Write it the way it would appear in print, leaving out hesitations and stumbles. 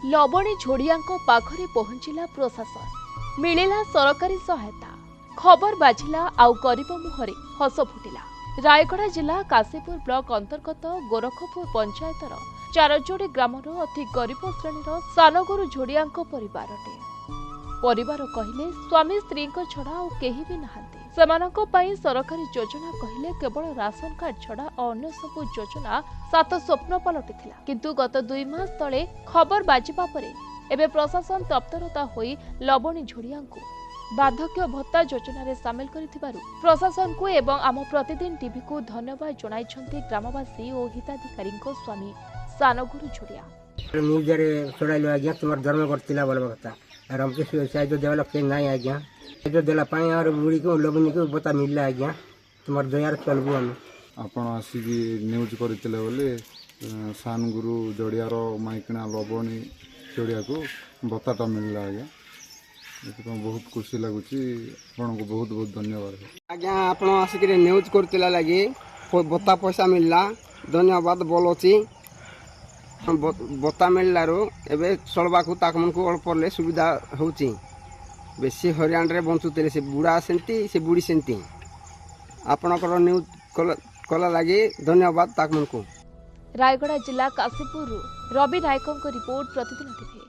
लवणी झोड़िया पाखरे पहुंचला प्रशासन मिलिला सरकारी सहायता खबर बाजिला आउ गरीब मुहरे हस फुटिला। रायगड़ा जिला काशीपुर ब्लॉक अंतर्गत गोरखपुर पंचायतर चारजोड़ी ग्रामर अति गरीब श्रेणीर सानगुरु झोड़िया परिवार कहले स्वामी स्त्री छड़ा और केही भी नहांती। सेमानंको पई सरकारी योजना कहले केवल राशन कार्ड छड़ा अन्य सब योजना सात स्वप्न पलटिथिला। किंतु गत 2 मास तले खबर बाजिबा परे एबे प्रशासन तप्तरता होई लवणी झोड़ियांकु बार्धक्य भत्ता योजना रे शामिल करिथिबारु प्रशासन को एवं आम प्रतिदिन टीवी को धन्यवाद जणाइछन्ती ग्रामवासी और हिताधिकारी स्वामी सानगुरु झोड़िया। निजरे छोड़ाइलो आज्ञा तुम धर्म करतिला बोल बता रामकृष्ण साहित्य डेवलप के नहीं आज्ञा जो देला पानी और बुढ़ी को लवणी को बता मिलला आज्ञा तुम दयार चलबू आम आपण आसिकी न्यूज करथिले बोले सानगुरु जोड़ियार माइकना लवणी जोड़िया को बत्ताटा मिलला आज्ञा बहुत खुशी लगुच आपन को बहुत बहुत धन्यवाद आज्ञा आपण आसिक न्यूज करथिला लगी बत्ता पैसा मिलला धन्यवाद बोलची बत्ता मिललारू एबे चलबाकू ताकमन को अल्पले सुविधा होची बेसी हरियाण रे बंचुते से बुढ़ा सेंती से बुढ़ी सेंती आपनकर न्यूज कला लगी धन्यवाद ताकमन को। रायगड़ा जिला काशीपुर रवि नायकों रिपोर्ट प्रतिदिन टीवी।